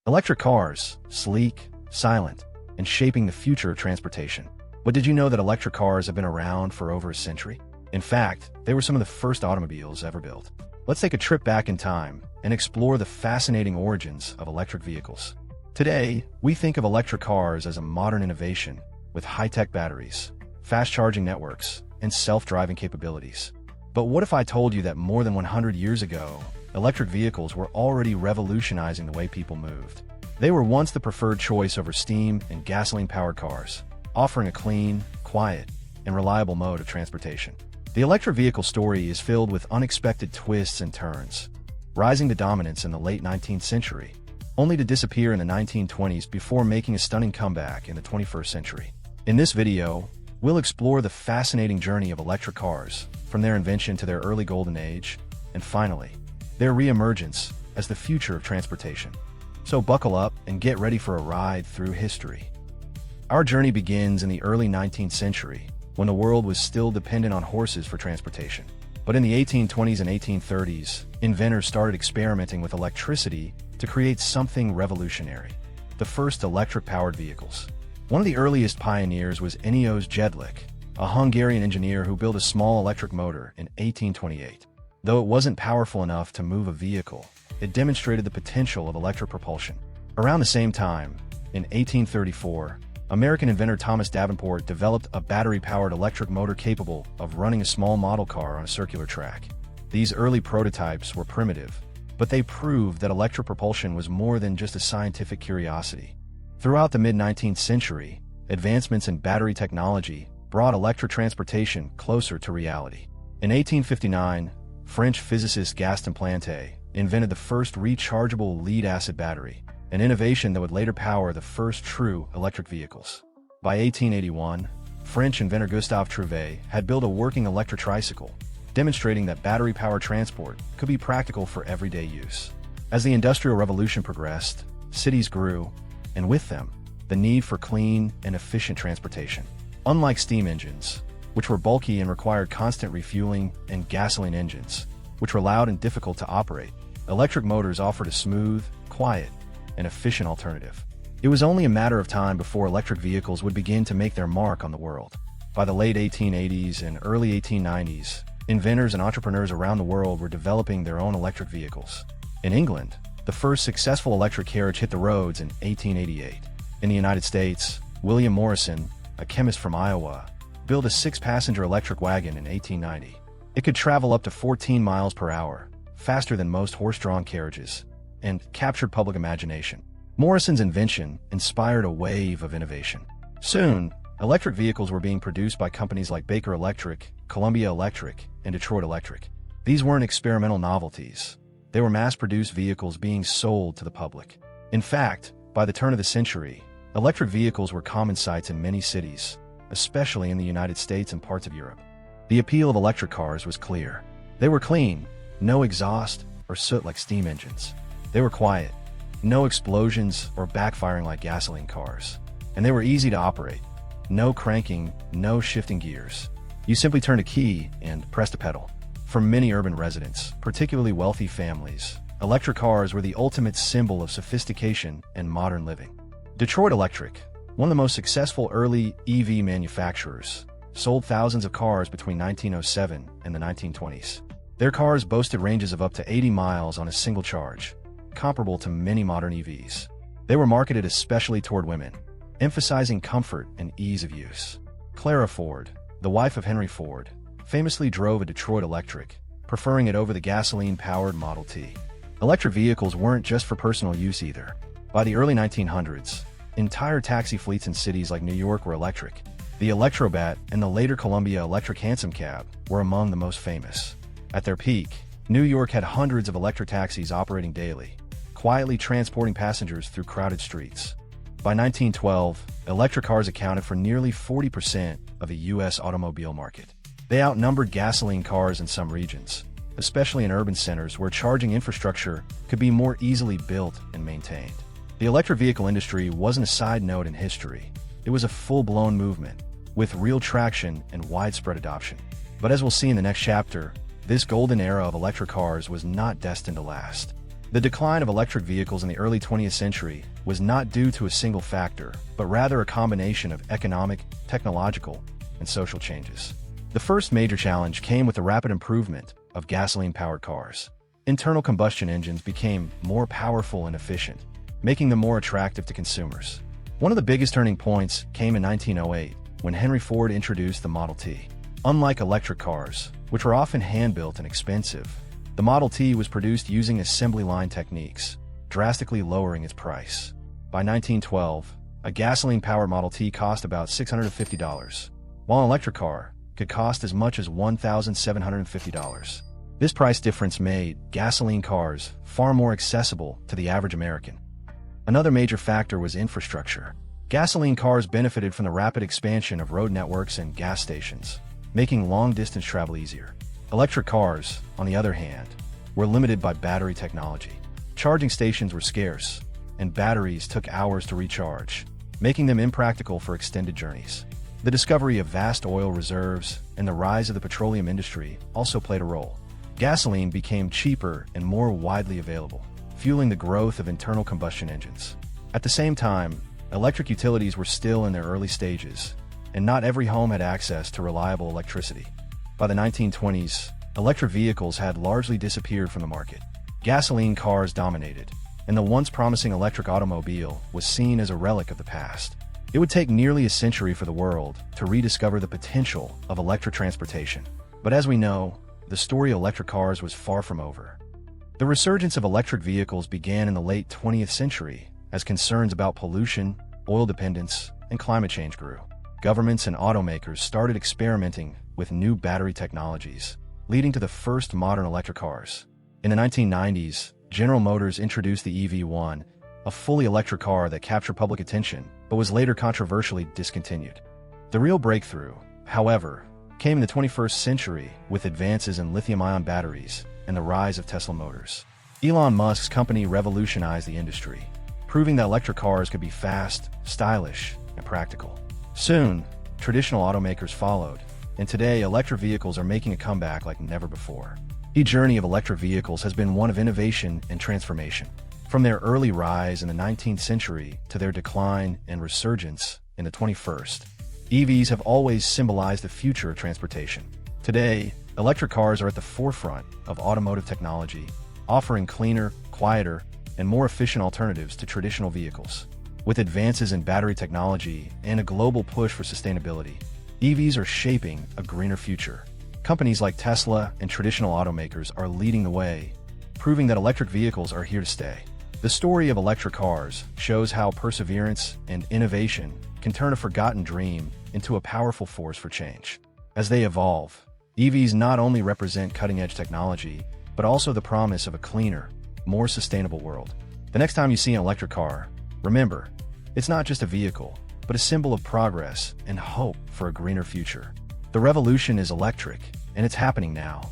Electric cars, sleek, silent, and shaping the future of transportation. But did you know that electric cars have been around for over a century? In fact, they were some of the first automobiles ever built. Let's take a trip back in time and explore the fascinating origins of electric vehicles. Today, we think of electric cars as a modern innovation with high-tech batteries, fast-charging networks, and self-driving capabilities. But what if I told you that more than 100 years ago, electric vehicles were already revolutionizing the way people moved? They were once the preferred choice over steam and gasoline-powered cars, offering a clean, quiet, and reliable mode of transportation. The electric vehicle story is filled with unexpected twists and turns, rising to dominance in the late 19th century, only to disappear in the 1920s before making a stunning comeback in the 21st century. In this video, we'll explore the fascinating journey of electric cars, from their invention to their early golden age, and finally, their re-emergence as the future of transportation. So buckle up and get ready for a ride through history. Our journey begins in the early 19th century, when the world was still dependent on horses for transportation. But in the 1820s and 1830s, inventors started experimenting with electricity to create something revolutionary: the first electric-powered vehicles. One of the earliest pioneers was Eneos Jedlik, a Hungarian engineer who built a small electric motor in 1828. Though it wasn't powerful enough to move a vehicle, it demonstrated the potential of electric propulsion. Around the same time, in 1834, American inventor Thomas Davenport developed a battery-powered electric motor capable of running a small model car on a circular track. These early prototypes were primitive, but they proved that electric propulsion was more than just a scientific curiosity. Throughout the mid-19th century, advancements in battery technology brought electric transportation closer to reality. In 1859, French physicist Gaston Planté invented the first rechargeable lead-acid battery, an innovation that would later power the first true electric vehicles. By 1881, French inventor Gustave Trouvé had built a working electric tricycle, demonstrating that battery-powered transport could be practical for everyday use. As the Industrial Revolution progressed, cities grew, and with them, the need for clean and efficient transportation. Unlike steam engines, which were bulky and required constant refueling, and gasoline engines, which were loud and difficult to operate, electric motors offered a smooth, quiet, and efficient alternative. It was only a matter of time before electric vehicles would begin to make their mark on the world. By the late 1880s and early 1890s, inventors and entrepreneurs around the world were developing their own electric vehicles. In England, the first successful electric carriage hit the roads in 1888. In the United States, William Morrison, a chemist from Iowa, built a 6-passenger electric wagon in 1890. It could travel up to 14 miles per hour, faster than most horse-drawn carriages, and captured public imagination. Morrison's invention inspired a wave of innovation. Soon, electric vehicles were being produced by companies like Baker Electric, Columbia Electric, and Detroit Electric. These weren't experimental novelties. They were mass-produced vehicles being sold to the public. In fact, by the turn of the century, electric vehicles were common sights in many cities, especially in the United States and parts of Europe. The appeal of electric cars was clear. They were clean, no exhaust or soot like steam engines. They were quiet, no explosions or backfiring like gasoline cars. And they were easy to operate. No cranking, no shifting gears. You simply turned a key and pressed a pedal. For many urban residents, particularly wealthy families, electric cars were the ultimate symbol of sophistication and modern living. Detroit Electric, one of the most successful early EV manufacturers, sold thousands of cars between 1907 and the 1920s. Their cars boasted ranges of up to 80 miles on a single charge, comparable to many modern EVs. They were marketed especially toward women, emphasizing comfort and ease of use. Clara Ford, the wife of Henry Ford, famously drove a Detroit Electric, preferring it over the gasoline-powered Model T. Electric vehicles weren't just for personal use either. By the early 1900s, entire taxi fleets in cities like New York were electric. The Electrobat and the later Columbia Electric Hansom Cab were among the most famous. At their peak, New York had hundreds of electric taxis operating daily, quietly transporting passengers through crowded streets. By 1912, electric cars accounted for nearly 40% of the U.S. automobile market. They outnumbered gasoline cars in some regions, especially in urban centers where charging infrastructure could be more easily built and maintained. The electric vehicle industry wasn't a side note in history. It was a full-blown movement, with real traction and widespread adoption. But as we'll see in the next chapter, this golden era of electric cars was not destined to last. The decline of electric vehicles in the early 20th century was not due to a single factor, but rather a combination of economic, technological, and social changes. The first major challenge came with the rapid improvement of gasoline-powered cars. Internal combustion engines became more powerful and efficient, making them more attractive to consumers. One of the biggest turning points came in 1908, when Henry Ford introduced the Model T. Unlike electric cars, which were often hand-built and expensive, the Model T was produced using assembly line techniques, drastically lowering its price. By 1912, a gasoline-powered Model T cost about $650, while an electric car could cost as much as $1,750. This price difference made gasoline cars far more accessible to the average American. Another major factor was infrastructure. Gasoline cars benefited from the rapid expansion of road networks and gas stations, making long-distance travel easier. Electric cars, on the other hand, were limited by battery technology. Charging stations were scarce, and batteries took hours to recharge, making them impractical for extended journeys. The discovery of vast oil reserves and the rise of the petroleum industry also played a role. Gasoline became cheaper and more widely available, fueling the growth of internal combustion engines. At the same time, electric utilities were still in their early stages, and not every home had access to reliable electricity. By the 1920s, electric vehicles had largely disappeared from the market. Gasoline cars dominated, and the once promising electric automobile was seen as a relic of the past. It would take nearly a century for the world to rediscover the potential of electric transportation. But as we know, the story of electric cars was far from over. The resurgence of electric vehicles began in the late 20th century as concerns about pollution, oil dependence, and climate change grew. Governments and automakers started experimenting with new battery technologies, leading to the first modern electric cars. In the 1990s, General Motors introduced the EV1, a fully electric car that captured public attention, but was later controversially discontinued. The real breakthrough, however, came in the 21st century with advances in lithium-ion batteries and the rise of Tesla Motors. Elon Musk's company revolutionized the industry, proving that electric cars could be fast, stylish, and practical. Soon, traditional automakers followed, and today electric vehicles are making a comeback like never before. The journey of electric vehicles has been one of innovation and transformation. From their early rise in the 19th century to their decline and resurgence in the 21st, EVs have always symbolized the future of transportation. Today, electric cars are at the forefront of automotive technology, offering cleaner, quieter, and more efficient alternatives to traditional vehicles. With advances in battery technology and a global push for sustainability, EVs are shaping a greener future. Companies like Tesla and traditional automakers are leading the way, proving that electric vehicles are here to stay. The story of electric cars shows how perseverance and innovation can turn a forgotten dream into a powerful force for change. As they evolve, EVs not only represent cutting-edge technology, but also the promise of a cleaner, more sustainable world. The next time you see an electric car, remember, it's not just a vehicle, but a symbol of progress and hope for a greener future. The revolution is electric, and it's happening now.